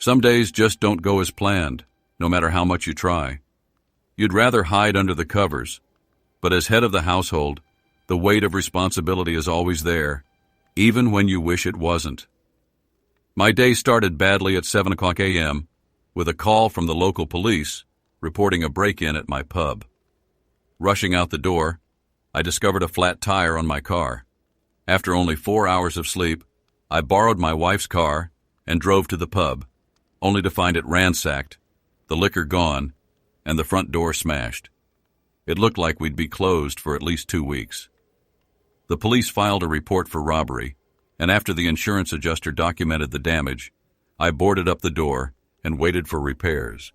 Some days just don't go as planned, no matter how much you try. You'd rather hide under the covers, but as head of the household, the weight of responsibility is always there, even when you wish it wasn't. My day started badly at 7 o'clock a.m. with a call from the local police reporting a break-in at my pub. Rushing out the door, I discovered a flat tire on my car. After only 4 hours of sleep, I borrowed my wife's car and drove to the pub, only to find it ransacked, the liquor gone, and the front door smashed. It looked like we'd be closed for at least 2 weeks. The police filed a report for robbery, and after the insurance adjuster documented the damage, I boarded up the door and waited for repairs.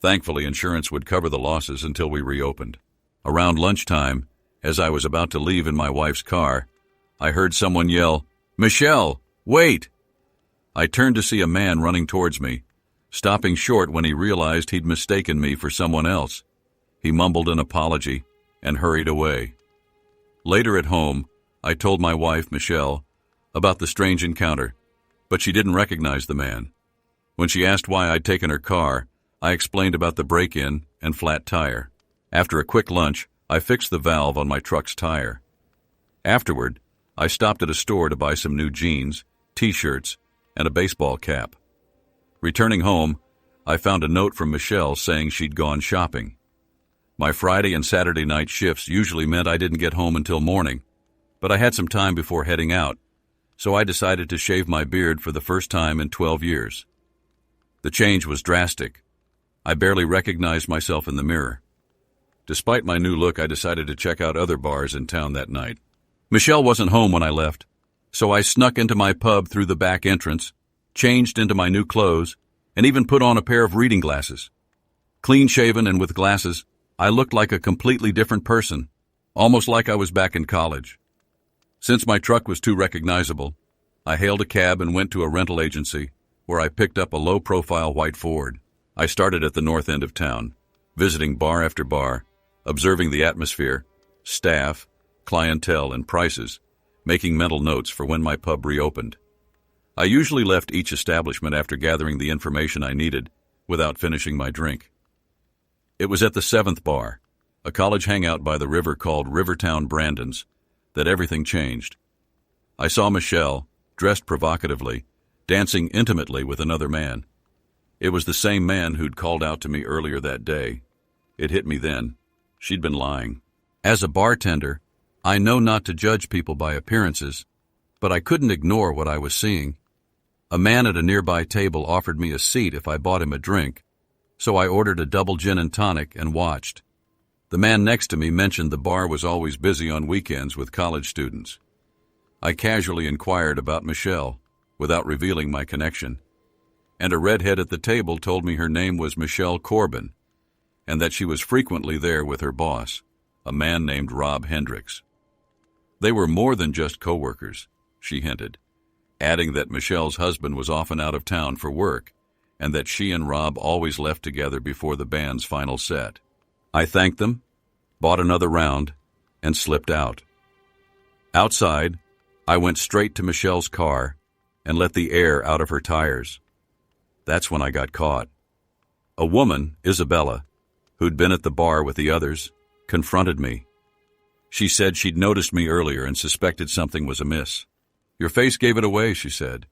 Thankfully, insurance would cover the losses until we reopened. Around lunchtime, as I was about to leave in my wife's car, I heard someone yell, "Michelle, wait!" I turned to see a man running towards me, stopping short when he realized he'd mistaken me for someone else. He mumbled an apology and hurried away. Later at home, I told my wife, Michelle, about the strange encounter, but she didn't recognize the man. When she asked why I'd taken her car, I explained about the break-in and flat tire. After a quick lunch, I fixed the valve on my truck's tire. Afterward, I stopped at a store to buy some new jeans, t-shirts, and a baseball cap. Returning home, I found a note from Michelle saying she'd gone shopping. My Friday and Saturday night shifts usually meant I didn't get home until morning, but I had some time before heading out, so I decided to shave my beard for the first time in 12 years. The change was drastic. I barely recognized myself in the mirror. Despite my new look, I decided to check out other bars in town that night. Michelle wasn't home when I left, so I snuck into my pub through the back entrance, changed into my new clothes, and even put on a pair of reading glasses. Clean-shaven and with glasses, I looked like a completely different person, almost like I was back in college. Since my truck was too recognizable, I hailed a cab and went to a rental agency, where I picked up a low-profile white Ford. I started at the north end of town, visiting bar after bar, observing the atmosphere, staff, clientele, and prices, making mental notes for when my pub reopened. I usually left each establishment after gathering the information I needed, without finishing my drink. It was at the 7th bar, a college hangout by the river called Rivertown Brandon's, that everything changed. I saw Michelle, dressed provocatively, dancing intimately with another man. It was the same man who'd called out to me earlier that day. It hit me then. She'd been lying. As a bartender, I know not to judge people by appearances, but I couldn't ignore what I was seeing. A man at a nearby table offered me a seat if I bought him a drink, so I ordered a double gin and tonic and watched. The man next to me mentioned the bar was always busy on weekends with college students. I casually inquired about Michelle, without revealing my connection, and a redhead at the table told me her name was Michelle Corbin, and that she was frequently there with her boss, a man named Rob Hendricks. They were more than just co-workers, she hinted, adding that Michelle's husband was often out of town for work, and that she and Rob always left together before the band's final set. I thanked them, bought another round, and slipped out. Outside, I went straight to Michelle's car and let the air out of her tires. That's when I got caught. A woman, Isabella, who'd been at the bar with the others, confronted me. She said she'd noticed me earlier and suspected something was amiss. "Your face gave it away," she said.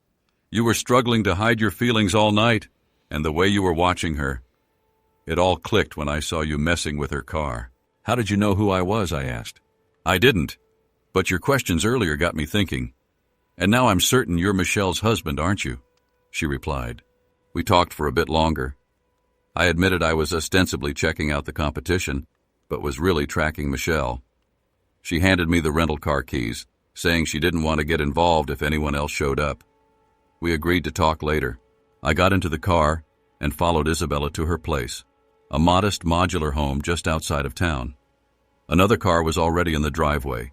"You were struggling to hide your feelings all night, and the way you were watching her. It all clicked when I saw you messing with her car." "How did you know who I was?" I asked. "I didn't, but your questions earlier got me thinking. And now I'm certain you're Michelle's husband, aren't you?" she replied. We talked for a bit longer. I admitted I was ostensibly checking out the competition, but was really tracking Michelle. She handed me the rental car keys, saying she didn't want to get involved if anyone else showed up. We agreed to talk later. I got into the car and followed Isabella to her place, a modest modular home just outside of town. Another car was already in the driveway.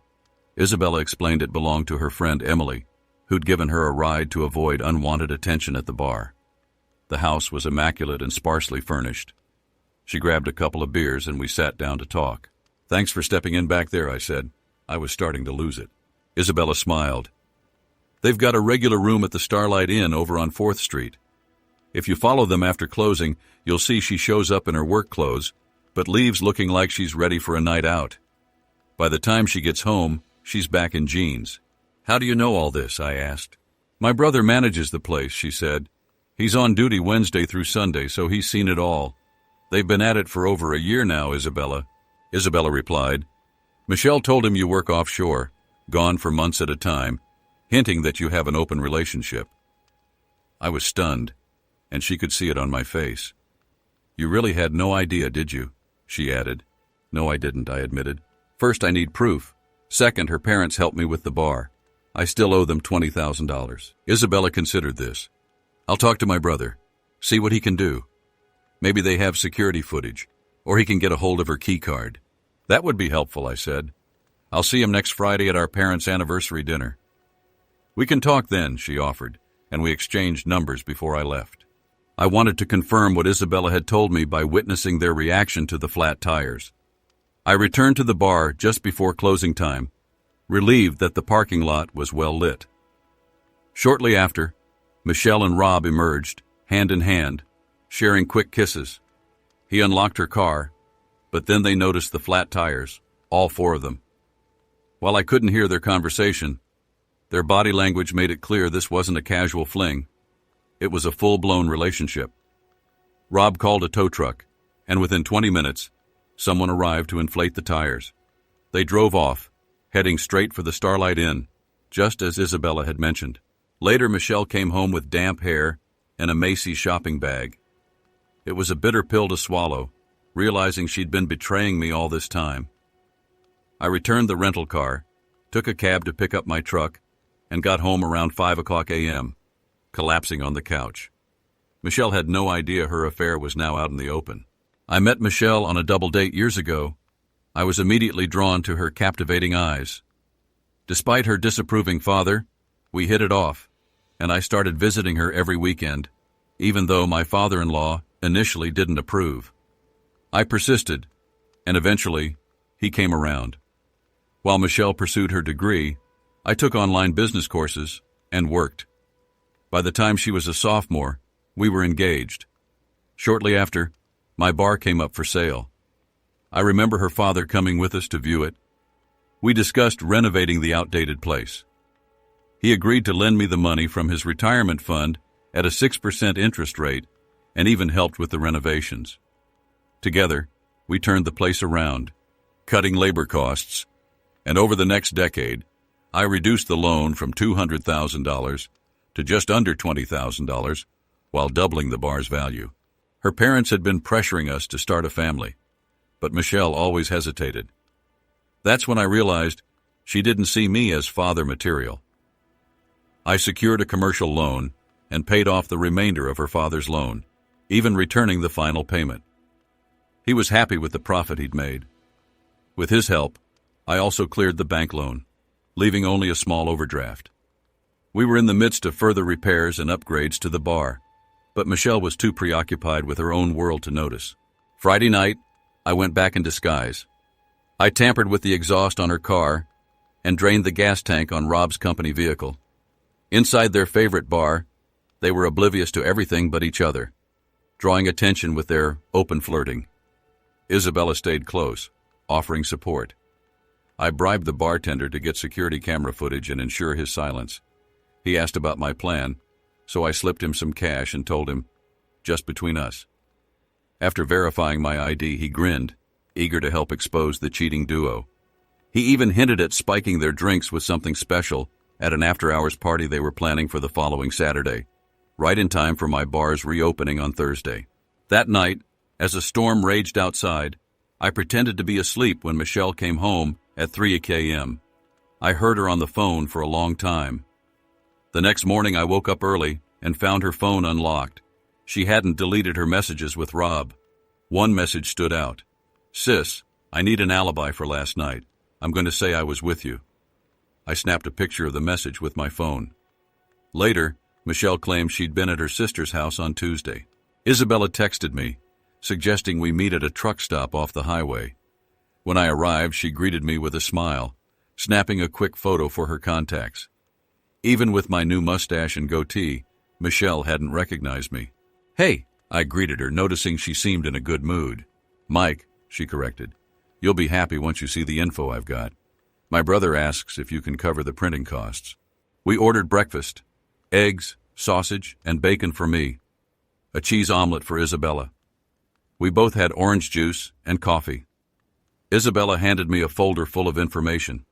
Isabella explained it belonged to her friend Emily, who'd given her a ride to avoid unwanted attention at the bar. The house was immaculate and sparsely furnished. She grabbed a couple of beers and we sat down to talk. "Thanks for stepping in back there," I said. I was starting to lose it. Isabella smiled. "They've got a regular room at the Starlight Inn over on 4th Street. If you follow them after closing, you'll see she shows up in her work clothes, but leaves looking like she's ready for a night out. By the time she gets home, she's back in jeans. How do you know all this? I asked. My brother manages the place, she said. He's on duty Wednesday through Sunday, so he's seen it all. They've been at it for over a year now, Isabella. Isabella replied. Michelle told him you work offshore, gone for months at a time, hinting that you have an open relationship. I was stunned, and she could see it on my face. You really had no idea, did you? She added. No, I didn't, I admitted. First, I need proof. Second, her parents helped me with the bar. I still owe them $20,000. Isabella considered this. I'll talk to my brother, see what he can do. Maybe they have security footage, or he can get a hold of her key card. That would be helpful, I said. I'll see him next Friday at our parents' anniversary dinner. We can talk then, she offered, and we exchanged numbers before I left. I wanted to confirm what Isabella had told me by witnessing their reaction to the flat tires. I returned to the bar just before closing time, relieved that the parking lot was well lit. Shortly after, Michelle and Rob emerged, hand in hand, sharing quick kisses. He unlocked her car, but then they noticed the flat tires, all four of them. While I couldn't hear their conversation, their body language made it clear this wasn't a casual fling. It was a full-blown relationship. Rob called a tow truck, and within 20 minutes, someone arrived to inflate the tires. They drove off, heading straight for the Starlight Inn, just as Isabella had mentioned. Later, Michelle came home with damp hair and a Macy's shopping bag. It was a bitter pill to swallow, realizing she'd been betraying me all this time. I returned the rental car, took a cab to pick up my truck, and got home around 5 o'clock a.m., collapsing on the couch. Michelle had no idea her affair was now out in the open. I met Michelle on a double date years ago. I was immediately drawn to her captivating eyes. Despite her disapproving father, we hit it off, and I started visiting her every weekend, even though my father-in-law initially didn't approve. I persisted, and eventually, he came around. While Michelle pursued her degree, I took online business courses and worked. By the time she was a sophomore, we were engaged. Shortly after, my bar came up for sale. I remember her father coming with us to view it. We discussed renovating the outdated place. He agreed to lend me the money from his retirement fund at a 6% interest rate and even helped with the renovations. Together, we turned the place around, cutting labor costs, and over the next decade, I reduced the loan from $200,000 to just under $20,000 while doubling the bar's value. Her parents had been pressuring us to start a family, but Michelle always hesitated. That's when I realized she didn't see me as father material. I secured a commercial loan and paid off the remainder of her father's loan, even returning the final payment. He was happy with the profit he'd made. With his help, I also cleared the bank loan, leaving only a small overdraft. We were in the midst of further repairs and upgrades to the bar, but Michelle was too preoccupied with her own world to notice. Friday night, I went back in disguise. I tampered with the exhaust on her car and drained the gas tank on Rob's company vehicle. Inside their favorite bar, they were oblivious to everything but each other, drawing attention with their open flirting. Isabella stayed close, offering support. I bribed the bartender to get security camera footage and ensure his silence. He asked about my plan, so I slipped him some cash and told him, just between us. After verifying my ID, he grinned, eager to help expose the cheating duo. He even hinted at spiking their drinks with something special at an after-hours party they were planning for the following Saturday, right in time for my bar's reopening on Thursday. That night, as a storm raged outside, I pretended to be asleep when Michelle came home at 3 a.m. I heard her on the phone for a long time. The next morning I woke up early and found her phone unlocked. She hadn't deleted her messages with Rob. One message stood out. "Sis, I need an alibi for last night. I'm going to say I was with you." I snapped a picture of the message with my phone. Later, Michelle claimed she'd been at her sister's house on Tuesday. Isabella texted me, suggesting we meet at a truck stop off the highway. When I arrived, she greeted me with a smile, snapping a quick photo for her contacts. Even with my new mustache and goatee, Michelle hadn't recognized me. "Hey," I greeted her, noticing she seemed in a good mood. "Mike," she corrected. "You'll be happy once you see the info I've got. My brother asks if you can cover the printing costs." We ordered breakfast: eggs, sausage, and bacon for me, a cheese omelet for Isabella. We both had orange juice and coffee. Isabella handed me a folder full of information.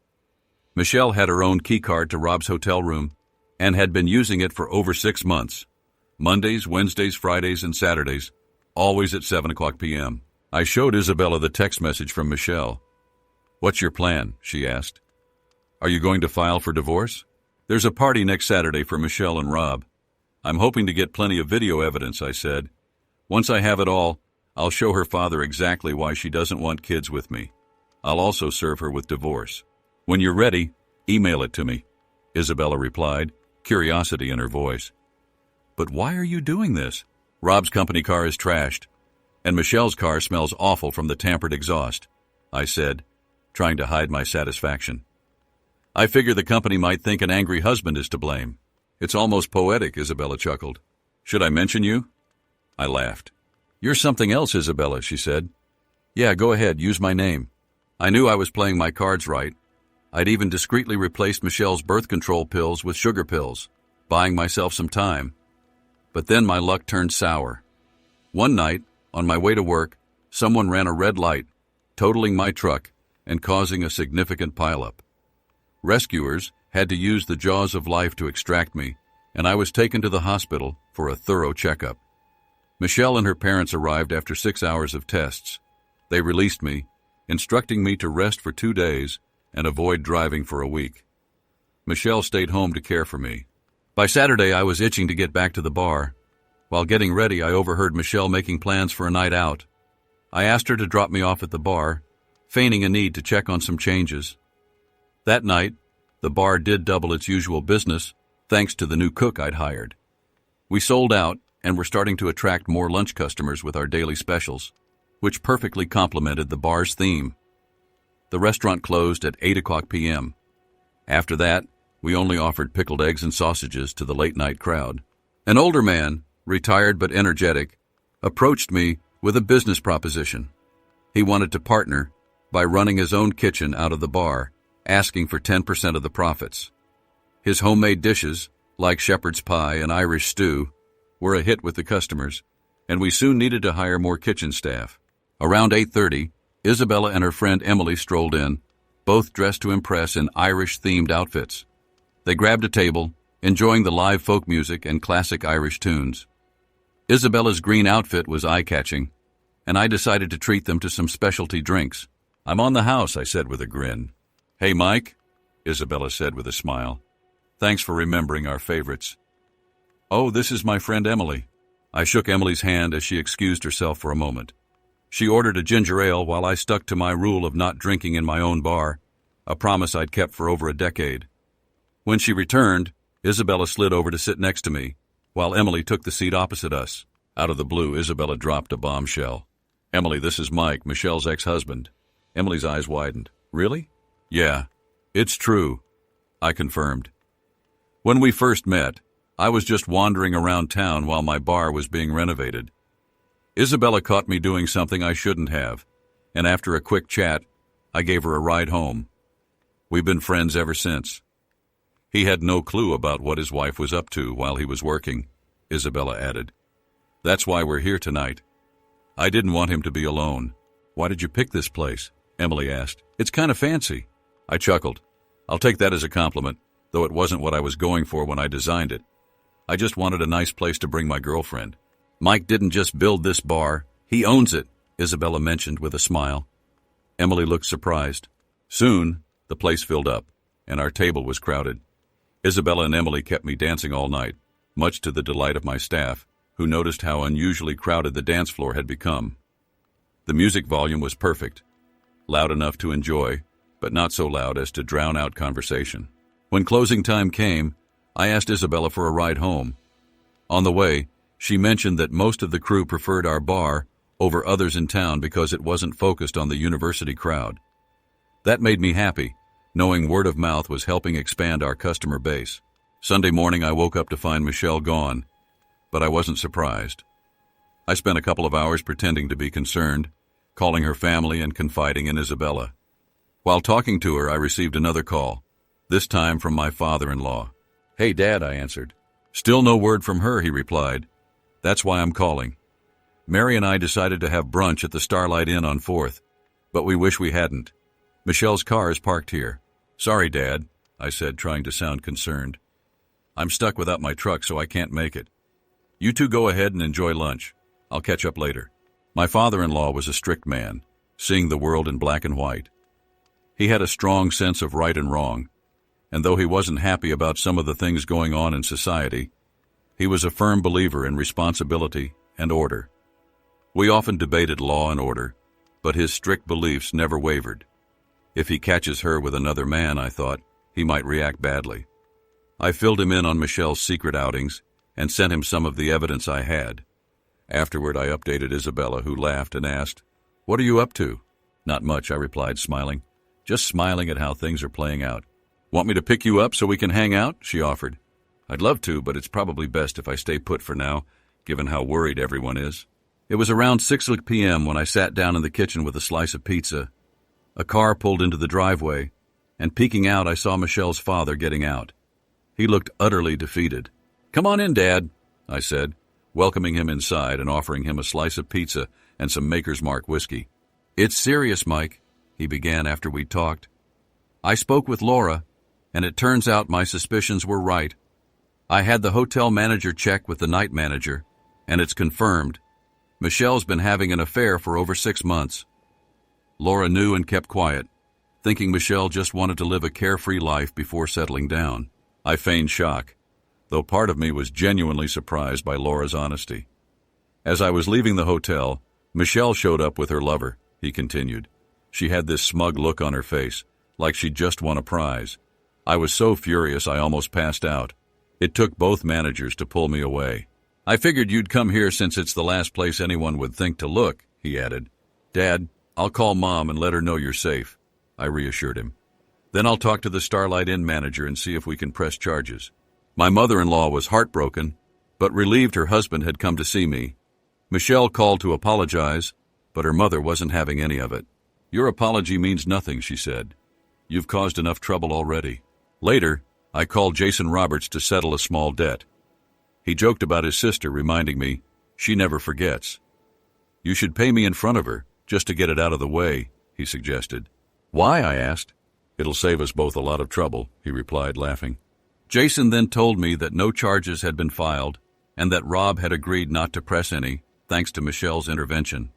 Michelle had her own keycard to Rob's hotel room and had been using it for over 6 months. Mondays, Wednesdays, Fridays, and Saturdays, always at 7 p.m. I showed Isabella the text message from Michelle. "What's your plan?" she asked. "Are you going to file for divorce?" "There's a party next Saturday for Michelle and Rob. I'm hoping to get plenty of video evidence," I said. "Once I have it all, I'll show her father exactly why she doesn't want kids with me. I'll also serve her with divorce. When you're ready, email it to me," Isabella replied, curiosity in her voice. "But why are you doing this? Rob's company car is trashed, and Michelle's car smells awful from the tampered exhaust," I said, trying to hide my satisfaction. "I figure the company might think an angry husband is to blame." "It's almost poetic," Isabella chuckled. "Should I mention you?" I laughed. "You're something else, Isabella," she said. "Yeah, go ahead, use my name." I knew I was playing my cards right. I'd even discreetly replaced Michelle's birth control pills with sugar pills, buying myself some time. But then my luck turned sour. One night, on my way to work, someone ran a red light, totaling my truck and causing a significant pileup. Rescuers had to use the jaws of life to extract me, and I was taken to the hospital for a thorough checkup. Michelle and her parents arrived after 6 hours of tests. They released me, instructing me to rest for 2 days and avoid driving for a week. Michelle stayed home to care for me. By Saturday, I was itching to get back to the bar. While getting ready, I overheard Michelle making plans for a night out. I asked her to drop me off at the bar, feigning a need to check on some changes. That night, the bar did double its usual business, thanks to the new cook I'd hired. We sold out and were starting to attract more lunch customers with our daily specials, which perfectly complemented the bar's theme. The restaurant closed at 8 p.m. After that, we only offered pickled eggs and sausages to the late-night crowd. An older man, retired but energetic, approached me with a business proposition. He wanted to partner by running his own kitchen out of the bar, asking for 10% of the profits. His homemade dishes, like shepherd's pie and Irish stew, were a hit with the customers, and we soon needed to hire more kitchen staff. Around 8:30, Isabella and her friend Emily strolled in, both dressed to impress in Irish-themed outfits. They grabbed a table, enjoying the live folk music and classic Irish tunes. Isabella's green outfit was eye-catching, and I decided to treat them to some specialty drinks. "I'm on the house," I said with a grin. "Hey, Mike," Isabella said with a smile. "Thanks for remembering our favorites." "Oh, this is my friend Emily." I shook Emily's hand as she excused herself for a moment. She ordered a ginger ale while I stuck to my rule of not drinking in my own bar, a promise I'd kept for over a decade. When she returned, Isabella slid over to sit next to me, while Emily took the seat opposite us. Out of the blue, Isabella dropped a bombshell. "Emily, this is Mike, Michelle's ex-husband." Emily's eyes widened. "Really?" "Yeah, it's true," I confirmed. "When we first met, I was just wandering around town while my bar was being renovated. Isabella caught me doing something I shouldn't have, and after a quick chat, I gave her a ride home. We've been friends ever since." "He had no clue about what his wife was up to while he was working," Isabella added. "That's why we're here tonight. I didn't want him to be alone." "Why did you pick this place?" Emily asked. "It's kind of fancy." I chuckled. "I'll take that as a compliment, though it wasn't what I was going for when I designed it. I just wanted a nice place to bring my girlfriend." "Mike didn't just build this bar, he owns it," Isabella mentioned with a smile. Emily looked surprised. Soon, the place filled up, and our table was crowded. Isabella and Emily kept me dancing all night, much to the delight of my staff, who noticed how unusually crowded the dance floor had become. The music volume was perfect, loud enough to enjoy, but not so loud as to drown out conversation. When closing time came, I asked Isabella for a ride home. On the way, she mentioned that most of the crew preferred our bar over others in town because it wasn't focused on the university crowd. That made me happy, knowing word of mouth was helping expand our customer base. Sunday morning, I woke up to find Michelle gone, but I wasn't surprised. I spent a couple of hours pretending to be concerned, calling her family and confiding in Isabella. While talking to her, I received another call, this time from my father-in-law. "Hey, Dad," I answered. "Still no word from her," he replied. "That's why I'm calling. Mary and I decided to have brunch at the Starlight Inn on 4th, but we wish we hadn't. Michelle's car is parked here." "Sorry, Dad," I said, trying to sound concerned. "I'm stuck without my truck, so I can't make it. You two go ahead and enjoy lunch. I'll catch up later." My father-in-law was a strict man, seeing the world in black and white. He had a strong sense of right and wrong, and though he wasn't happy about some of the things going on in society, he was a firm believer in responsibility and order. We often debated law and order, but his strict beliefs never wavered. If he catches her with another man, I thought, he might react badly. I filled him in on Michelle's secret outings and sent him some of the evidence I had. Afterward, I updated Isabella, who laughed and asked, "What are you up to?" "Not much," I replied, smiling. "Just smiling at how things are playing out." "Want me to pick you up so we can hang out?" she offered. "I'd love to, but it's probably best if I stay put for now, given how worried everyone is." It was around 6 p.m. when I sat down in the kitchen with a slice of pizza. A car pulled into the driveway, and peeking out, I saw Michelle's father getting out. He looked utterly defeated. "Come on in, Dad," I said, welcoming him inside and offering him a slice of pizza and some Maker's Mark whiskey. "It's serious, Mike," he began after we'd talked. "I spoke with Laura, and it turns out my suspicions were right. I had the hotel manager check with the night manager, and it's confirmed. Michelle's been having an affair for over 6 months. Laura knew and kept quiet, thinking Michelle just wanted to live a carefree life before settling down. I feigned shock, though part of me was genuinely surprised by Laura's honesty. As I was leaving the hotel, Michelle showed up with her lover, he continued. She had this smug look on her face, like she'd just won a prize. I was so furious I almost passed out. It took both managers to pull me away. "I figured you'd come here since it's the last place anyone would think to look," he added. "Dad, I'll call Mom and let her know you're safe," I reassured him. "Then I'll talk to the Starlight Inn manager and see if we can press charges." My mother-in-law was heartbroken, but relieved her husband had come to see me. Michelle called to apologize, but her mother wasn't having any of it. "Your apology means nothing," she said. "You've caused enough trouble already." Later, I called Jason Roberts to settle a small debt. He joked about his sister, reminding me, "She never forgets." "You should pay me in front of her, just to get it out of the way," he suggested. "Why?" I asked. "It'll save us both a lot of trouble," he replied, laughing. Jason then told me that no charges had been filed and that Rob had agreed not to press any, thanks to Michelle's intervention.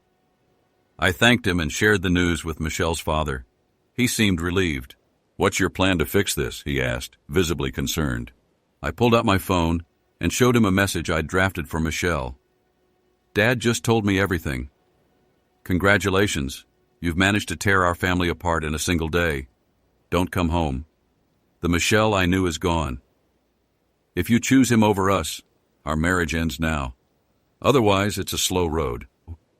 I thanked him and shared the news with Michelle's father. He seemed relieved. "What's your plan to fix this?" he asked, visibly concerned. I pulled out my phone and showed him a message I'd drafted for Michelle. "Dad just told me everything. Congratulations. You've managed to tear our family apart in a single day. Don't come home. The Michelle I knew is gone. If you choose him over us, our marriage ends now. Otherwise, it's a slow road."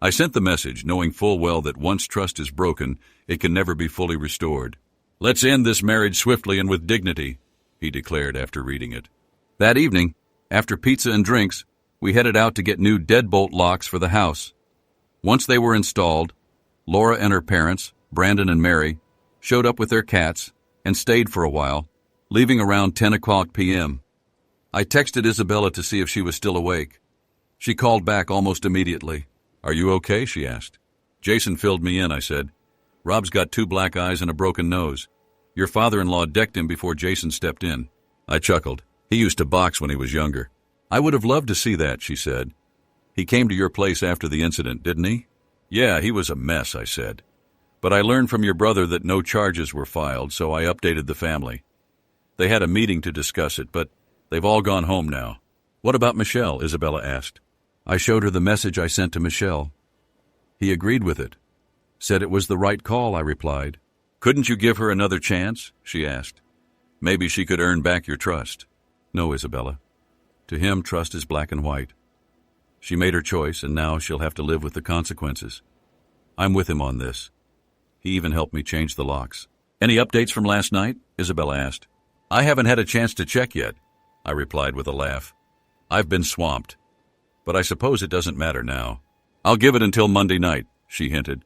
I sent the message, knowing full well that once trust is broken, it can never be fully restored. "Let's end this marriage swiftly and with dignity," he declared after reading it. That evening, after pizza and drinks, we headed out to get new deadbolt locks for the house. Once they were installed, Laura and her parents, Brandon and Mary, showed up with their cats and stayed for a while, leaving around 10 o'clock p.m. I texted Isabella to see if she was still awake. She called back almost immediately. "Are you okay?" she asked. "Jason filled me in," I said. "Rob's got 2 black eyes and a broken nose. Your father-in-law decked him before Jason stepped in." I chuckled. "He used to box when he was younger." "I would have loved to see that," she said. "He came to your place after the incident, didn't he?" "Yeah, he was a mess," I said. "But I learned from your brother that no charges were filed, so I updated the family. They had a meeting to discuss it, but they've all gone home now." "What about Michelle?" Isabella asked. I showed her the message I sent to Michelle. He agreed with it. "Said it was the right call," I replied. "Couldn't you give her another chance?" she asked. "Maybe she could earn back your trust." "No, Isabella. To him, trust is black and white. She made her choice, and now she'll have to live with the consequences. I'm with him on this. He even helped me change the locks." "Any updates from last night?" Isabella asked. "I haven't had a chance to check yet," I replied with a laugh. "I've been swamped. but I suppose it doesn't matter now. I'll give it until Monday night, she hinted.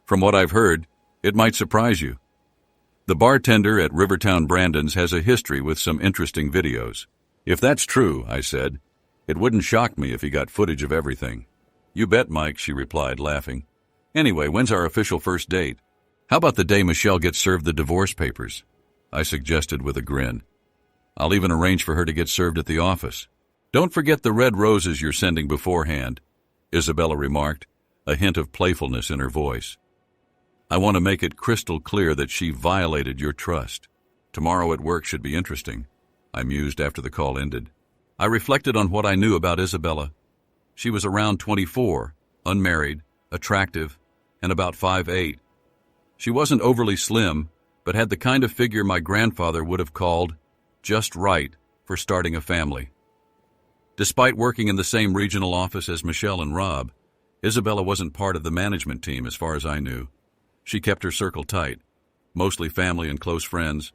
From what I've heard, it might surprise you. The bartender at Rivertown Brandon's has a history with some interesting videos. If that's true, I said, it wouldn't shock me if he got footage of everything. You bet, Mike, she replied, laughing. Anyway, when's our official first date? How about the day Michelle gets served the divorce papers? I suggested with a grin. I'll even arrange for her to get served at the office. Don't forget the red roses you're sending beforehand, Isabella remarked, a hint of playfulness in her voice. I want to make it crystal clear that she violated your trust. Tomorrow at work should be interesting, I mused after the call ended. I reflected on what I knew about Isabella. She was around 24, unmarried, attractive, and about 5'8". She wasn't overly slim, but had the kind of figure my grandfather would have called just right for starting a family. Despite working in the same regional office as Michelle and Rob, Isabella wasn't part of the management team as far as I knew. She kept her circle tight, mostly family and close friends,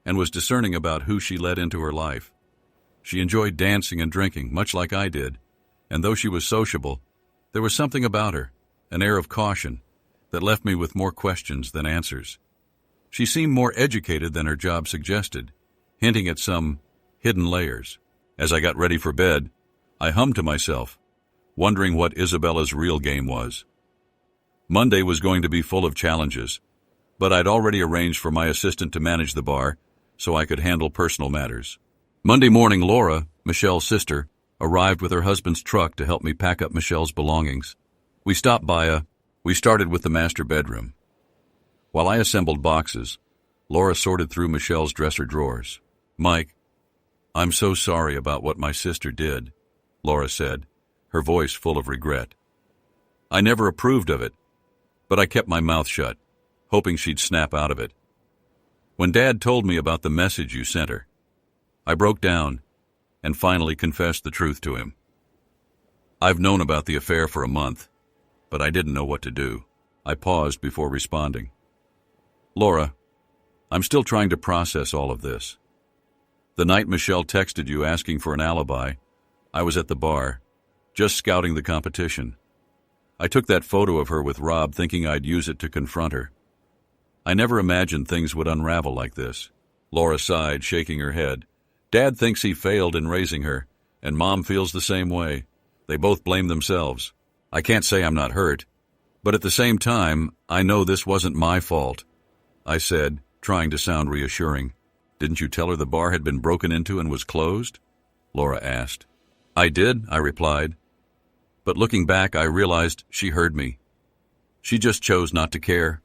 and was discerning about who she let into her life. She enjoyed dancing and drinking, much like I did, and though she was sociable, there was something about her, an air of caution, that left me with more questions than answers. She seemed more educated than her job suggested, hinting at some hidden layers. As I got ready for bed, I hummed to myself, wondering what Isabella's real game was. Monday was going to be full of challenges, but I'd already arranged for my assistant to manage the bar so I could handle personal matters. Monday morning, Laura, Michelle's sister, arrived with her husband's truck to help me pack up Michelle's belongings. We started with the master bedroom. While I assembled boxes, Laura sorted through Michelle's dresser drawers. Mike, I'm so sorry about what my sister did, Laura said, her voice full of regret. I never approved of it, but I kept my mouth shut, hoping she'd snap out of it. When Dad told me about the message you sent her, I broke down and finally confessed the truth to him. I've known about the affair for a month, but I didn't know what to do. I paused before responding. Laura, I'm still trying to process all of this. The night Michelle texted you asking for an alibi, I was at the bar, just scouting the competition. I took that photo of her with Rob thinking I'd use it to confront her. I never imagined things would unravel like this. Laura sighed, shaking her head. Dad thinks he failed in raising her, and Mom feels the same way. They both blame themselves. I can't say I'm not hurt, but at the same time, I know this wasn't my fault, I said, trying to sound reassuring. Didn't you tell her the bar had been broken into and was closed? Laura asked. I did, I replied. But looking back, I realized she heard me. She just chose not to care.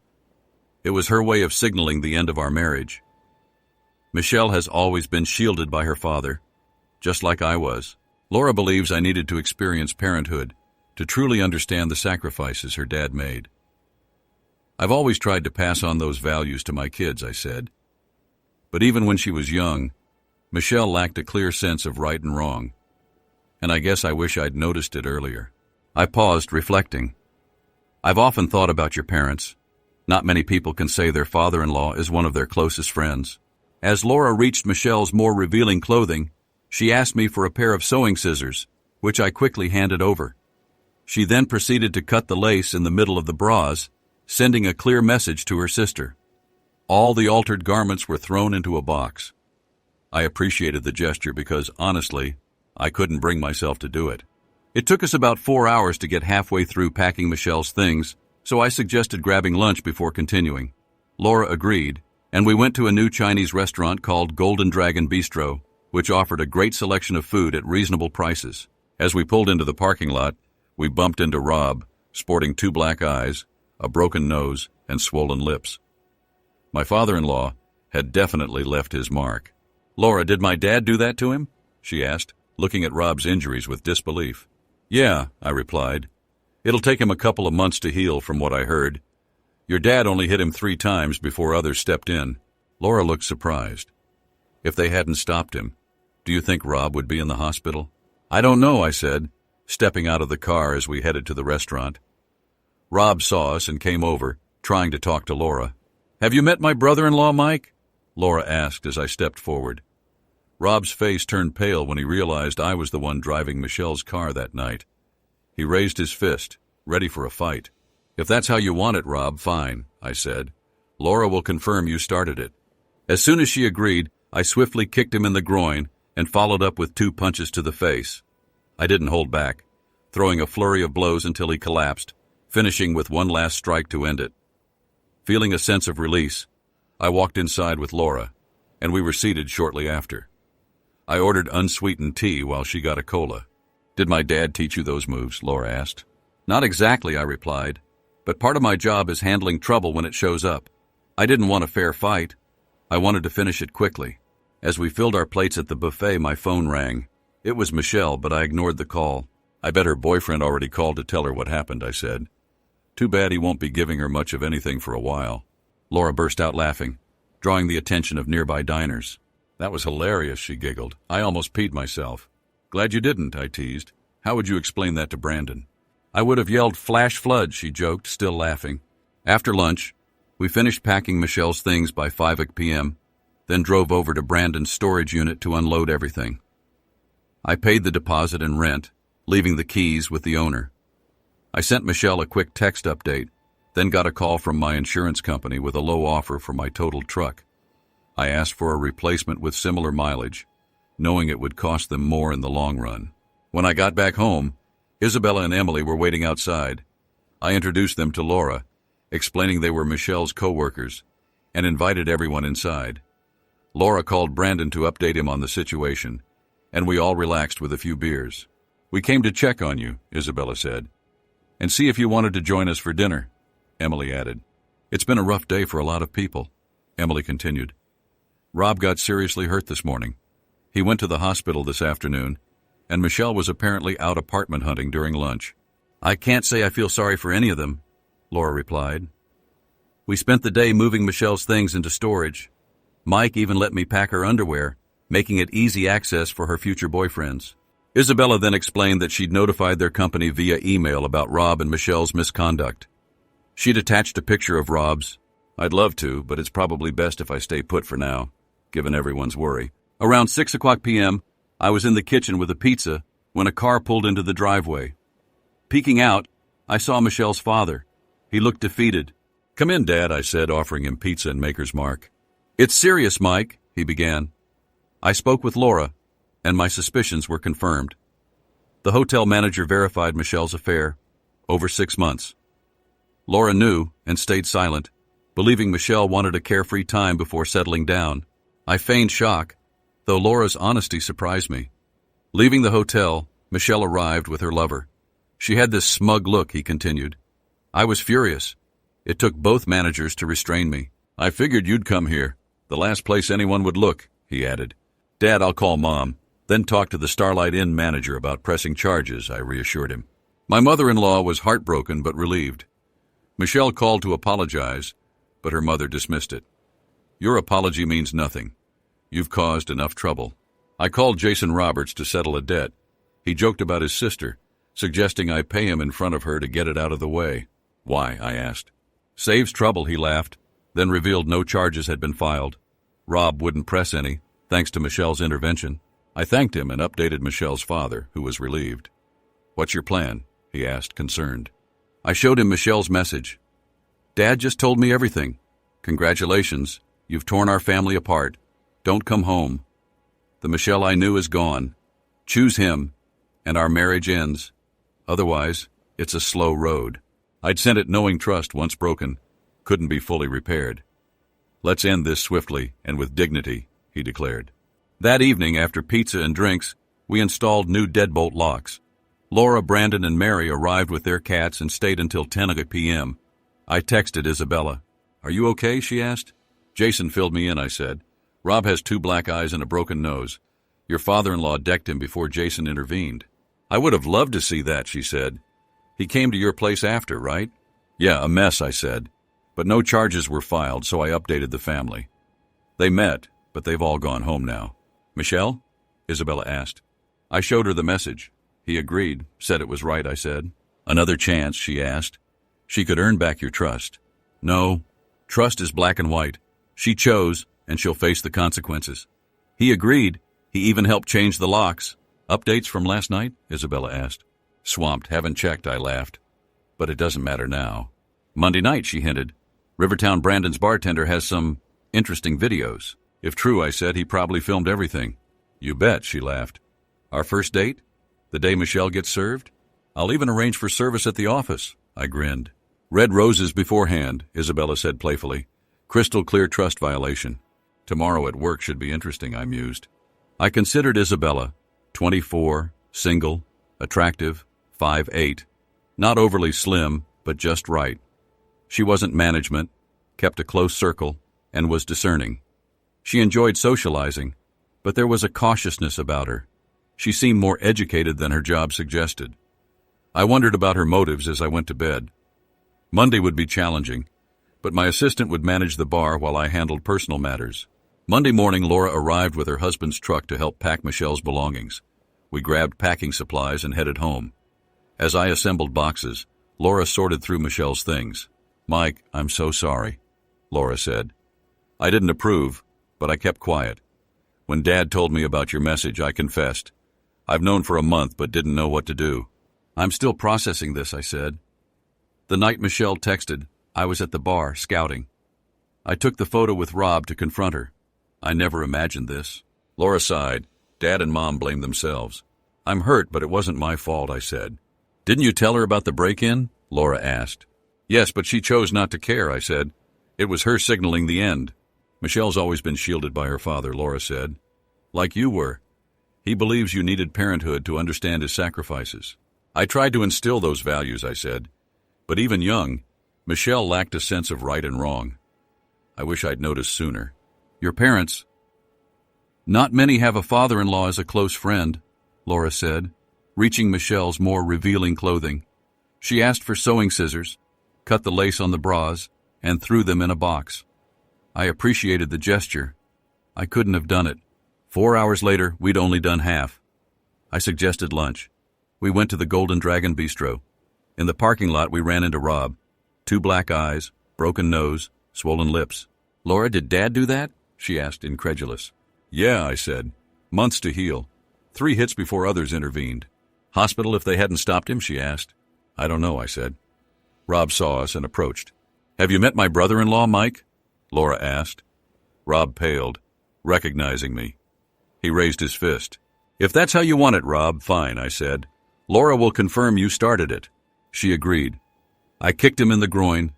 It was her way of signaling the end of our marriage. Michelle has always been shielded by her father, just like I was. Laura believes I needed to experience parenthood to truly understand the sacrifices her dad made. I've always tried to pass on those values to my kids, I said. But even when she was young, Michelle lacked a clear sense of right and wrong, and I guess I wish I'd noticed it earlier. I paused, reflecting. I've often thought about your parents. Not many people can say their father-in-law is one of their closest friends. As Laura reached Michelle's more revealing clothing, she asked me for a pair of sewing scissors, which I quickly handed over. She then proceeded to cut the lace in the middle of the bras, sending a clear message to her sister. All the altered garments were thrown into a box. I appreciated the gesture because, honestly, I couldn't bring myself to do it. It took us about 4 hours to get halfway through packing Michelle's things, so I suggested grabbing lunch before continuing. Laura agreed, and we went to a new Chinese restaurant called Golden Dragon Bistro, which offered a great selection of food at reasonable prices. As we pulled into the parking lot, we bumped into Rob, sporting 2 black eyes, a broken nose, and swollen lips. My father-in-law had definitely left his mark. Laura, did my dad do that to him? She asked, looking at Rob's injuries with disbelief. Yeah, I replied. It'll take him a couple of months to heal from what I heard. Your dad only hit him 3 times before others stepped in. Laura looked surprised. If they hadn't stopped him, do you think Rob would be in the hospital? I don't know, I said, stepping out of the car as we headed to the restaurant. Rob saw us and came over, trying to talk to Laura. Have you met my brother-in-law, Mike? Laura asked as I stepped forward. Rob's face turned pale when he realized I was the one driving Michelle's car that night. He raised his fist, ready for a fight. If that's how you want it, Rob, fine, I said. Laura will confirm you started it. As soon as she agreed, I swiftly kicked him in the groin and followed up with 2 punches to the face. I didn't hold back, throwing a flurry of blows until he collapsed, finishing with one last strike to end it. Feeling a sense of release, I walked inside with Laura, and we were seated shortly after. I ordered unsweetened tea while she got a cola. Did my dad teach you those moves? Laura asked. Not exactly, I replied, but part of my job is handling trouble when it shows up. I didn't want a fair fight. I wanted to finish it quickly. As we filled our plates at the buffet, my phone rang. It was Michelle, but I ignored the call. I bet her boyfriend already called to tell her what happened, I said. Too bad he won't be giving her much of anything for a while. Laura burst out laughing, drawing the attention of nearby diners. That was hilarious, she giggled. I almost peed myself. Glad you didn't, I teased. How would you explain that to Brandon? I would have yelled flash flood, she joked, still laughing. After lunch, we finished packing Michelle's things by 5 p.m., then drove over to Brandon's storage unit to unload everything. I paid the deposit and rent, leaving the keys with the owner. I sent Michelle a quick text update, then got a call from my insurance company with a low offer for my totaled truck. I asked for a replacement with similar mileage, knowing it would cost them more in the long run. When I got back home, Isabella and Emily were waiting outside. I introduced them to Laura, explaining they were Michelle's co-workers, and invited everyone inside. Laura called Brandon to update him on the situation, and we all relaxed with a few beers. We came to check on you, Isabella said, and see if you wanted to join us for dinner, Emily added. It's been a rough day for a lot of people, Emily continued. Rob got seriously hurt this morning. He went to the hospital this afternoon, and Michelle was apparently out apartment hunting during lunch. I can't say I feel sorry for any of them, Laura replied. We spent the day moving Michelle's things into storage. Mike even let me pack her underwear, making it easy access for her future boyfriends. Isabella then explained that she'd notified their company via email about Rob and Michelle's misconduct. She'd attached a picture of Rob's. I'd love to, but it's probably best if I stay put for now, given everyone's worry. Around 6 p.m., I was in the kitchen with a pizza when a car pulled into the driveway. Peeking out, I saw Michelle's father. He looked defeated. Come in, Dad, I said, offering him pizza and Maker's Mark. It's serious, Mike, he began. I spoke with Laura, and my suspicions were confirmed. The hotel manager verified Michelle's affair. Over 6 months. Laura knew and stayed silent, believing Michelle wanted a carefree time before settling down. I feigned shock, though Laura's honesty surprised me. Leaving the hotel, Michelle arrived with her lover. She had this smug look, he continued. I was furious. It took both managers to restrain me. I figured you'd come here. The last place anyone would look, he added. Dad, I'll call Mom, then talk to the Starlight Inn manager about pressing charges, I reassured him. My mother-in-law was heartbroken but relieved. Michelle called to apologize, but her mother dismissed it. Your apology means nothing. You've caused enough trouble. I called Jason Roberts to settle a debt. He joked about his sister, suggesting I pay him in front of her to get it out of the way. Why? I asked. Saves trouble, he laughed, then revealed no charges had been filed. Rob wouldn't press any, thanks to Michelle's intervention. I thanked him and updated Michelle's father, who was relieved. What's your plan? He asked, concerned. I showed him Michelle's message. Dad just told me everything. Congratulations. You've torn our family apart. Don't come home. The Michelle I knew is gone. Choose him, and our marriage ends. Otherwise, it's a slow road. I'd sent it knowing trust, once broken, couldn't be fully repaired. Let's end this swiftly and with dignity, he declared. That evening, after pizza and drinks, we installed new deadbolt locks. Laura, Brandon, and Mary arrived with their cats and stayed until 10 p.m. I texted Isabella. Are you okay? She asked. Jason filled me in, I said. Rob has 2 black eyes and a broken nose. Your father-in-law decked him before Jason intervened. I would have loved to see that, she said. He came to your place after, right? Yeah, a mess, I said. But no charges were filed, so I updated the family. They met, but they've all gone home now. Michelle? Isabella asked. I showed her the message. He agreed, said it was right, I said. Another chance, she asked. She could earn back your trust. No, trust is black and white. She chose, and she'll face the consequences. He agreed. He even helped change the locks. Updates from last night? Isabella asked. Swamped, haven't checked, I laughed. But it doesn't matter now. Monday night, she hinted. Rivertown Brandon's bartender has some interesting videos. If true, I said, he probably filmed everything. You bet, she laughed. Our first date? The day Michelle gets served? I'll even arrange for service at the office, I grinned. Red roses beforehand, Isabella said playfully. Crystal clear trust violation. Tomorrow at work should be interesting, I mused. I considered Isabella, 24, single, attractive, 5'8", not overly slim, but just right. She wasn't management, kept a close circle, and was discerning. She enjoyed socializing, but there was a cautiousness about her. She seemed more educated than her job suggested. I wondered about her motives as I went to bed. Monday would be challenging, but my assistant would manage the bar while I handled personal matters. Monday morning, Laura arrived with her husband's truck to help pack Michelle's belongings. We grabbed packing supplies and headed home. As I assembled boxes, Laura sorted through Michelle's things. Mike, I'm so sorry, Laura said. I didn't approve, but I kept quiet. When Dad told me about your message, I confessed. I've known for a month but didn't know what to do. I'm still processing this, I said. The night Michelle texted, I was at the bar, scouting. I took the photo with Rob to confront her. I never imagined this. Laura sighed. Dad and Mom blamed themselves. I'm hurt, but it wasn't my fault, I said. Didn't you tell her about the break-in? Laura asked. Yes, but she chose not to care, I said. It was her signaling the end. Michelle's always been shielded by her father, Laura said. Like you were. He believes you needed parenthood to understand his sacrifices. I tried to instill those values, I said. But even young, Michelle lacked a sense of right and wrong. I wish I'd noticed sooner. Your parents? Not many have a father-in-law as a close friend, Laura said, reaching Michelle's more revealing clothing. She asked for sewing scissors, cut the lace on the bras, and threw them in a box. I appreciated the gesture. I couldn't have done it. 4 hours later, we'd only done half. I suggested lunch. We went to the Golden Dragon Bistro. In the parking lot, we ran into Rob. 2 black eyes, broken nose, swollen lips. Laura, did Dad do that? She asked, incredulous. Yeah, I said. Months to heal. 3 hits before others intervened. Hospital if they hadn't stopped him, she asked. I don't know, I said. Rob saw us and approached. Have you met my brother-in-law, Mike? Laura asked. Rob paled, recognizing me. He raised his fist. If that's how you want it, Rob, fine, I said. Laura will confirm you started it. She agreed. I kicked him in the groin,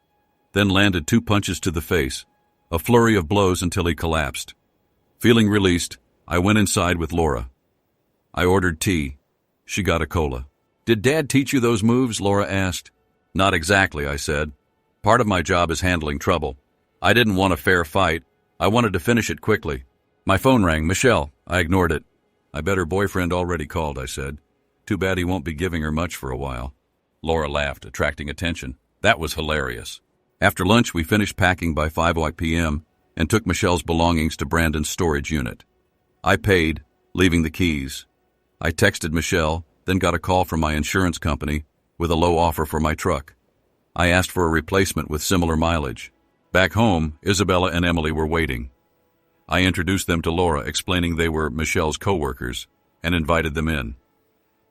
then landed 2 punches to the face, a flurry of blows until he collapsed. Feeling released, I went inside with Laura. I ordered tea. She got a cola. Did Dad teach you those moves? Laura asked. Not exactly, I said. Part of my job is handling trouble. I didn't want a fair fight. I wanted to finish it quickly. My phone rang. Michelle. I ignored it. I bet her boyfriend already called, I said. Too bad he won't be giving her much for a while. Laura laughed, attracting attention. That was hilarious. After lunch, we finished packing by 5 p.m. and took Michelle's belongings to Brandon's storage unit. I paid, leaving the keys. I texted Michelle, then got a call from my insurance company with a low offer for my truck. I asked for a replacement with similar mileage. Back home, Isabella and Emily were waiting. I introduced them to Laura, explaining they were Michelle's co-workers, and invited them in.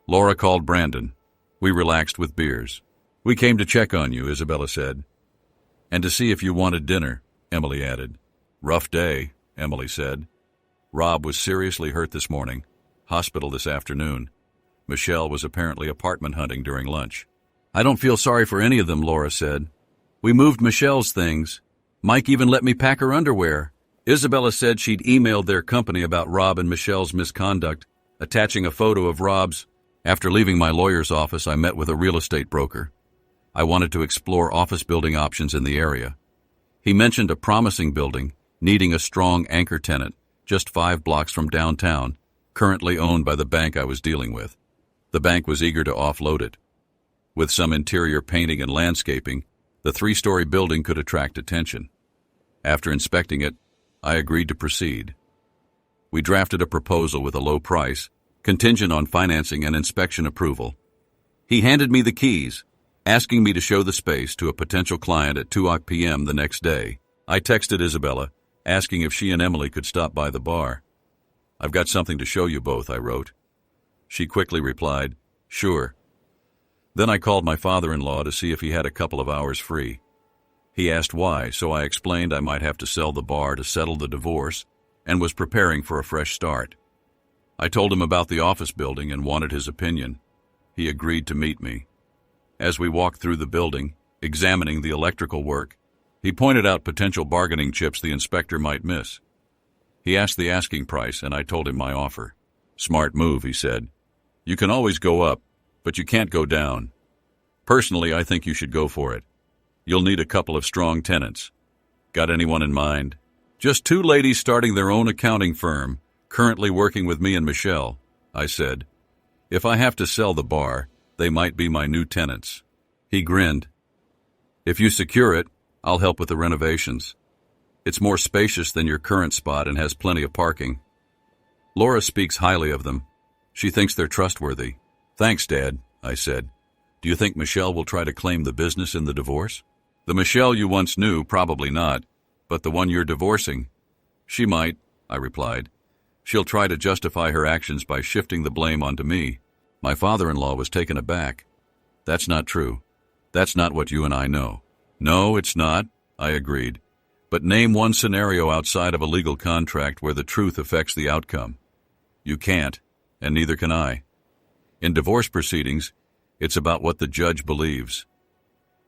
Laura called Brandon. We relaxed with beers. We came to check on you, Isabella said. And to see if you wanted dinner, Emily added. Rough day, Emily said. Rob was seriously hurt this morning. Hospital this afternoon. Michelle was apparently apartment hunting during lunch. I don't feel sorry for any of them, Laura said. We moved Michelle's things. Mike even let me pack her underwear. Isabella said she'd emailed their company about Rob and Michelle's misconduct, attaching a photo of Rob's. After leaving my lawyer's office, I met with a real estate broker. I wanted to explore office building options in the area. He mentioned a promising building, needing a strong anchor tenant, just 5 blocks from downtown, currently owned by the bank I was dealing with. The bank was eager to offload it. With some interior painting and landscaping, the 3-story building could attract attention. After inspecting it, I agreed to proceed. We drafted a proposal with a low price, contingent on financing and inspection approval. He handed me the keys, asking me to show the space to a potential client at 2 p.m. the next day. I texted Isabella, asking if she and Emily could stop by the bar. I've got something to show you both, I wrote. She quickly replied, sure. Then I called my father-in-law to see if he had a couple of hours free. He asked why, so I explained I might have to sell the bar to settle the divorce and was preparing for a fresh start. I told him about the office building and wanted his opinion. He agreed to meet me. As we walked through the building, examining the electrical work, he pointed out potential bargaining chips the inspector might miss. He asked the asking price, and I told him my offer. "Smart move," he said. "You can always go up, but you can't go down. Personally, I think you should go for it. You'll need a couple of strong tenants. Got anyone in mind?" "Just two ladies starting their own accounting firm, currently working with me and Michelle," I said. "If I have to sell the bar, they might be my new tenants." He grinned. "If you secure it, I'll help with the renovations. It's more spacious than your current spot and has plenty of parking. Laura speaks highly of them. She thinks they're trustworthy." "Thanks, Dad," I said. "Do you think Michelle will try to claim the business in the divorce?" "The Michelle you once knew, probably not, but the one you're divorcing, she might," I replied. "She'll try to justify her actions by shifting the blame onto me." My father-in-law was taken aback. "That's not true. That's not what you and I know." "No, it's not," I agreed. "But name one scenario outside of a legal contract where the truth affects the outcome." "You can't, and neither can I. In divorce proceedings, it's about what the judge believes.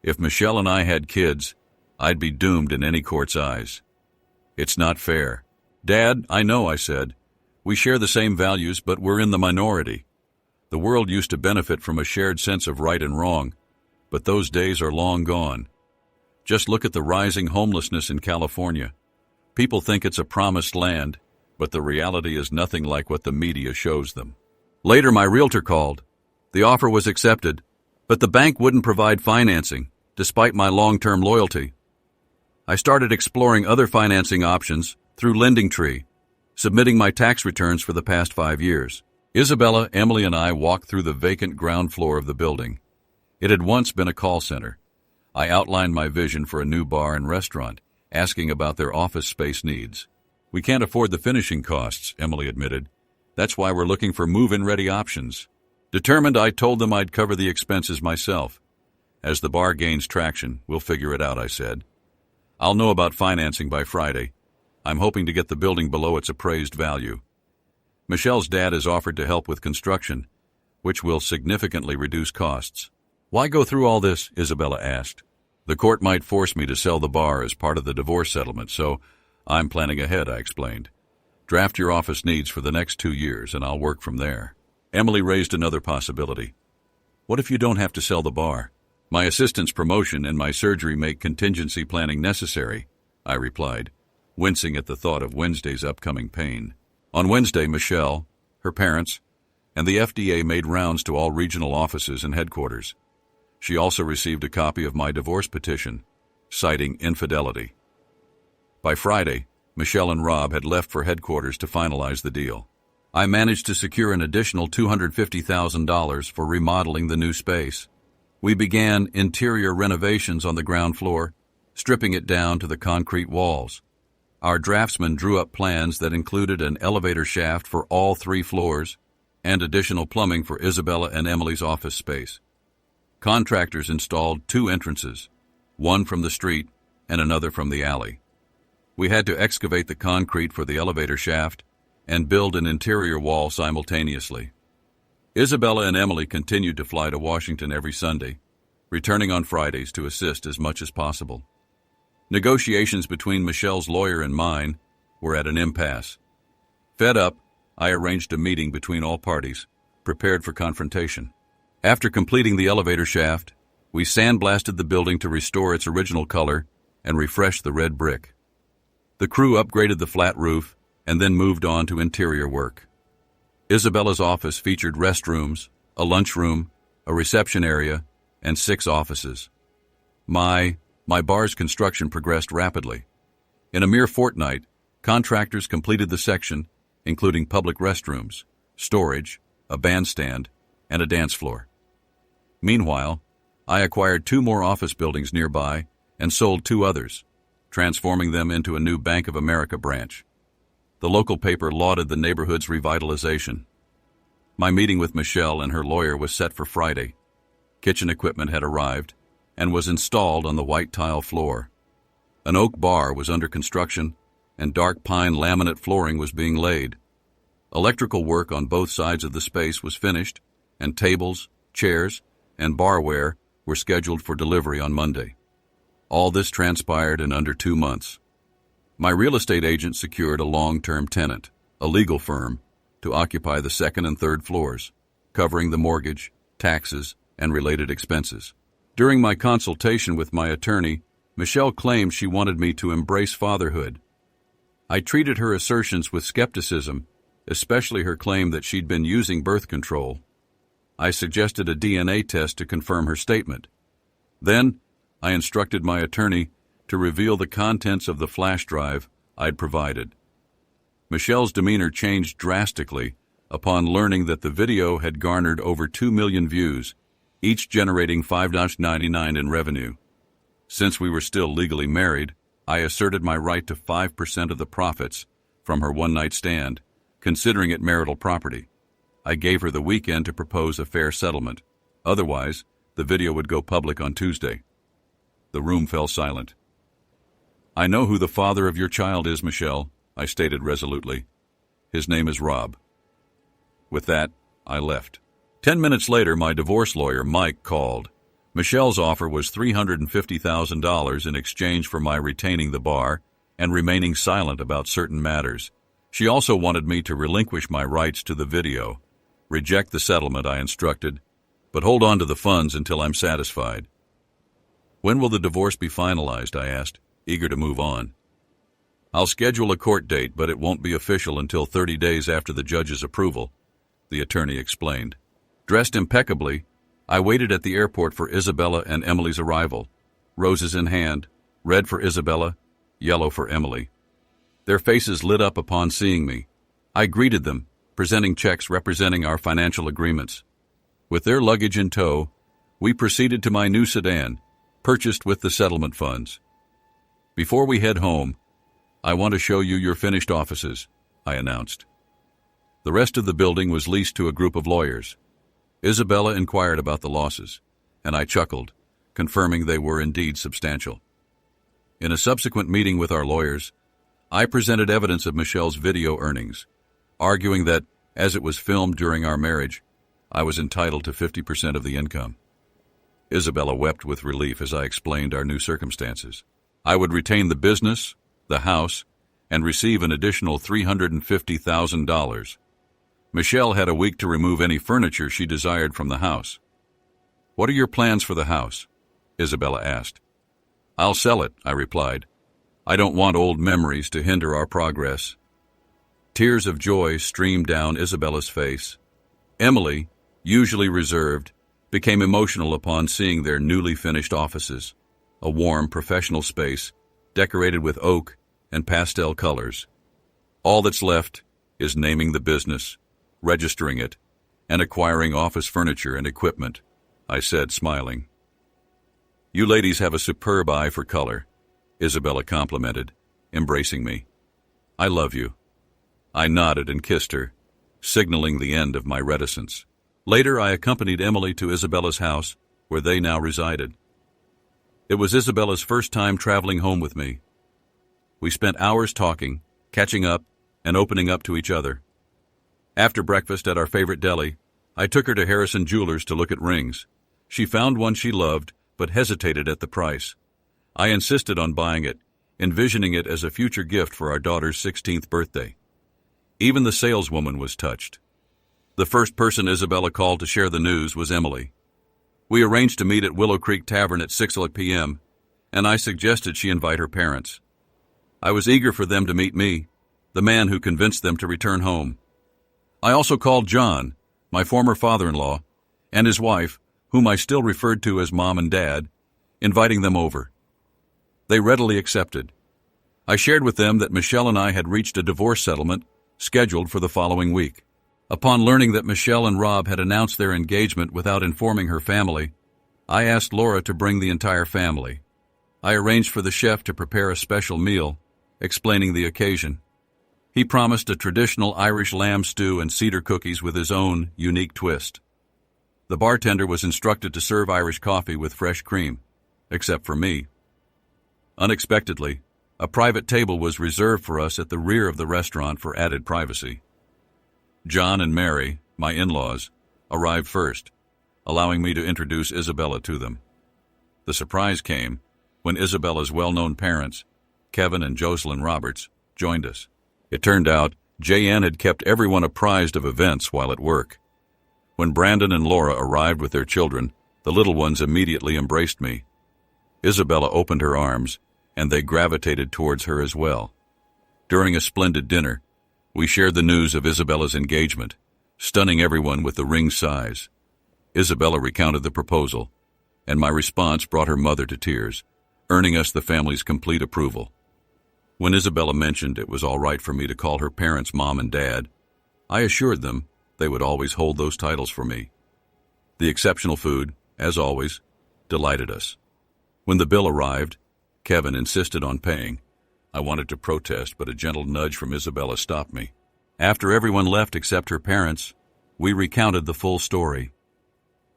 If Michelle and I had kids, I'd be doomed in any court's eyes. It's not fair." "Dad, I know," I said. "We share the same values, but we're in the minority. The world used to benefit from a shared sense of right and wrong, but those days are long gone. Just look at the rising homelessness in California. People think it's a promised land, but the reality is nothing like what the media shows them." Later, my realtor called. The offer was accepted, but the bank wouldn't provide financing, despite my long-term loyalty. I started exploring other financing options through LendingTree, submitting my tax returns for the past 5 years. Isabella, Emily, and I walked through the vacant ground floor of the building. It had once been a call center. I outlined my vision for a new bar and restaurant, asking about their office space needs. "We can't afford the finishing costs," Emily admitted. "That's why we're looking for move-in ready options." Determined, I told them I'd cover the expenses myself. "As the bar gains traction, we'll figure it out," I said. "I'll know about financing by Friday. I'm hoping to get the building below its appraised value. Michelle's dad has offered to help with construction, which will significantly reduce costs." "Why go through all this?" Isabella asked. "The court might force me to sell the bar as part of the divorce settlement, so I'm planning ahead," I explained. "Draft your office needs for the next 2 years, and I'll work from there." Emily raised another possibility. "What if you don't have to sell the bar?" "My assistant's promotion and my surgery make contingency planning necessary," I replied, wincing at the thought of Wednesday's upcoming pain. On Wednesday, Michelle, her parents, and the FDA made rounds to all regional offices and headquarters. She also received a copy of my divorce petition, citing infidelity. By Friday, Michelle and Rob had left for headquarters to finalize the deal. I managed to secure an additional $250,000 for remodeling the new space. We began interior renovations on the ground floor, stripping it down to the concrete walls. Our draftsman drew up plans that included an elevator shaft for all 3 floors and additional plumbing for Isabella and Emily's office space. Contractors installed 2 entrances, one from the street and another from the alley. We had to excavate the concrete for the elevator shaft and build an interior wall simultaneously. Isabella and Emily continued to fly to Washington every Sunday, returning on Fridays to assist as much as possible. Negotiations between Michelle's lawyer and mine were at an impasse. Fed up, I arranged a meeting between all parties, prepared for confrontation. After completing the elevator shaft, we sandblasted the building to restore its original color and refresh the red brick. The crew upgraded the flat roof and then moved on to interior work. Isabella's office featured restrooms, a lunchroom, a reception area, and 6 offices. My bar's construction progressed rapidly. In a mere fortnight, contractors completed the section, including public restrooms, storage, a bandstand, and a dance floor. Meanwhile, I acquired 2 more office buildings nearby and sold 2 others, transforming them into a new Bank of America branch. The local paper lauded the neighborhood's revitalization. My meeting with Michelle and her lawyer was set for Friday. Kitchen equipment had arrived and was installed on the white tile floor. An oak bar was under construction, and dark pine laminate flooring was being laid. Electrical work on both sides of the space was finished, and tables, chairs, and barware were scheduled for delivery on Monday. All this transpired in under 2 months. My real estate agent secured a long-term tenant, a legal firm, to occupy the second and third floors, covering the mortgage, taxes, and related expenses. During my consultation with my attorney, Michelle claimed she wanted me to embrace fatherhood. I treated her assertions with skepticism, especially her claim that she'd been using birth control. I suggested a DNA test to confirm her statement. Then, I instructed my attorney to reveal the contents of the flash drive I'd provided. Michelle's demeanor changed drastically upon learning that the video had garnered over 2 million views, each generating $5.99 in revenue. Since we were still legally married, I asserted my right to 5% of the profits from her one-night stand, considering it marital property. I gave her the weekend to propose a fair settlement. Otherwise, the video would go public on Tuesday. The room fell silent. "I know who the father of your child is, Michelle," I stated resolutely. "His name is Rob." With that, I left. 10 minutes later, my divorce lawyer, Mike, called. Michelle's offer was $350,000 in exchange for my retaining the bar and remaining silent about certain matters. She also wanted me to relinquish my rights to the video. Reject the settlement, I instructed, but hold on to the funds until I'm satisfied. "When will the divorce be finalized?" I asked, eager to move on. "I'll schedule a court date, but it won't be official until 30 days after the judge's approval," the attorney explained. Dressed impeccably, I waited at the airport for Isabella and Emily's arrival, roses in hand, red for Isabella, yellow for Emily. Their faces lit up upon seeing me. I greeted them, presenting checks representing our financial agreements. With their luggage in tow, we proceeded to my new sedan, purchased with the settlement funds. "Before we head home, I want to show you your finished offices," I announced. The rest of the building was leased to a group of lawyers. Isabella inquired about the losses, and I chuckled, confirming they were indeed substantial. In a subsequent meeting with our lawyers, I presented evidence of Michelle's video earnings, arguing that, as it was filmed during our marriage, I was entitled to 50% of the income. Isabella wept with relief as I explained our new circumstances. I would retain the business, the house, and receive an additional $350,000. Michelle had a week to remove any furniture she desired from the house. "What are your plans for the house?" Isabella asked. "I'll sell it," I replied. "I don't want old memories to hinder our progress." Tears of joy streamed down Isabella's face. Emily, usually reserved, became emotional upon seeing their newly finished offices, a warm, professional space decorated with oak and pastel colors. "All that's left is naming the business, registering it, and acquiring office furniture and equipment," I said, smiling. "You ladies have a superb eye for color," Isabella complimented, embracing me. "I love you." I nodded and kissed her, signaling the end of my reticence. Later, I accompanied Emily to Isabella's house, where they now resided. It was Isabella's first time traveling home with me. We spent hours talking, catching up, and opening up to each other. After breakfast at our favorite deli, I took her to Harrison Jewelers to look at rings. She found one she loved, but hesitated at the price. I insisted on buying it, envisioning it as a future gift for our daughter's 16th birthday. Even the saleswoman was touched. The first person Isabella called to share the news was Emily. We arranged to meet at Willow Creek Tavern at 6 p.m., and I suggested she invite her parents. I was eager for them to meet me, the man who convinced them to return home. I also called John, my former father-in-law, and his wife, whom I still referred to as Mom and Dad, inviting them over. They readily accepted. I shared with them that Michelle and I had reached a divorce settlement scheduled for the following week. Upon learning that Michelle and Rob had announced their engagement without informing her family, I asked Laura to bring the entire family. I arranged for the chef to prepare a special meal, explaining the occasion. He promised a traditional Irish lamb stew and cedar cookies with his own unique twist. The bartender was instructed to serve Irish coffee with fresh cream, except for me. Unexpectedly, a private table was reserved for us at the rear of the restaurant for added privacy. John and Mary, my in-laws, arrived first, allowing me to introduce Isabella to them. The surprise came when Isabella's well-known parents, Kevin and Jocelyn Roberts, joined us. It turned out JN had kept everyone apprised of events while at work. When Brandon and Laura arrived with their children, the little ones immediately embraced me. Isabella opened her arms, and they gravitated towards her as well. During a splendid dinner, we shared the news of Isabella's engagement, stunning everyone with the ring size. Isabella recounted the proposal, and my response brought her mother to tears, earning us the family's complete approval. When Isabella mentioned it was all right for me to call her parents Mom and Dad, I assured them they would always hold those titles for me. The exceptional food, as always, delighted us. When the bill arrived, Kevin insisted on paying. I wanted to protest, but a gentle nudge from Isabella stopped me. After everyone left except her parents, we recounted the full story.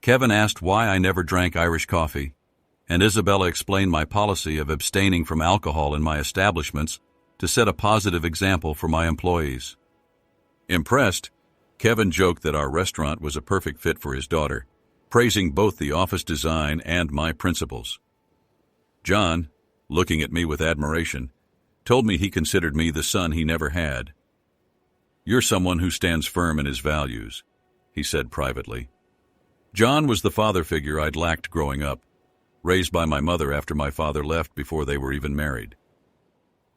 Kevin asked why I never drank Irish coffee, and Isabella explained my policy of abstaining from alcohol in my establishments to set a positive example for my employees. Impressed, Kevin joked that our restaurant was a perfect fit for his daughter, praising both the office design and my principles. John, looking at me with admiration, told me he considered me the son he never had. "You're someone who stands firm in his values," he said privately. John was the father figure I'd lacked growing up, raised by my mother after my father left before they were even married.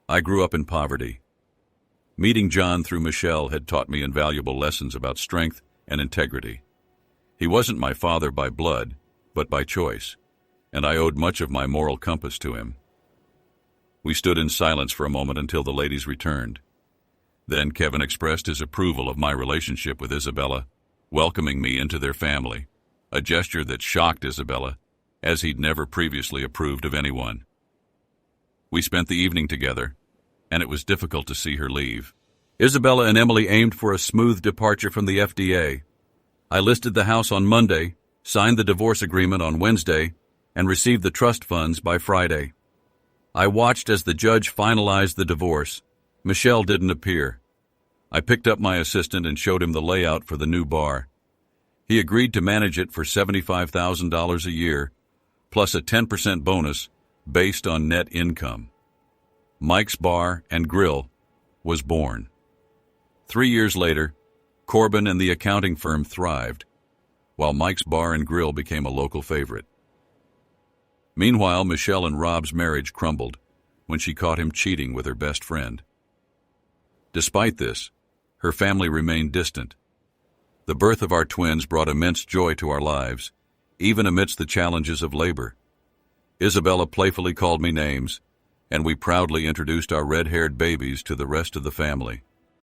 I grew up in poverty. Meeting John through Michelle had taught me invaluable lessons about strength and integrity. He wasn't my father by blood, but by choice, and I owed much of my moral compass to him. We stood in silence for a moment until the ladies returned. Then Kevin expressed his approval of my relationship with Isabella, welcoming me into their family, a gesture that shocked Isabella, as he'd never previously approved of anyone. We spent the evening together, and it was difficult to see her leave. Isabella and Emily aimed for a smooth departure from the FDA. I listed the house on Monday, signed the divorce agreement on Wednesday, and received the trust funds by Friday. I watched as the judge finalized the divorce. Michelle didn't appear. I picked up my assistant and showed him the layout for the new bar. He agreed to manage it for $75,000 a year, plus a 10% bonus based on net income. Mike's Bar and Grill was born. 3 years later, Corbin and the accounting firm thrived, while Mike's Bar and Grill became a local favorite. Meanwhile, Michelle and Rob's marriage crumbled when she caught him cheating with her best friend. Despite this, her family remained distant. The birth of our twins brought immense joy to our lives, even amidst the challenges of labor. Isabella playfully called me names, and we proudly introduced our red-haired babies to the rest of the family.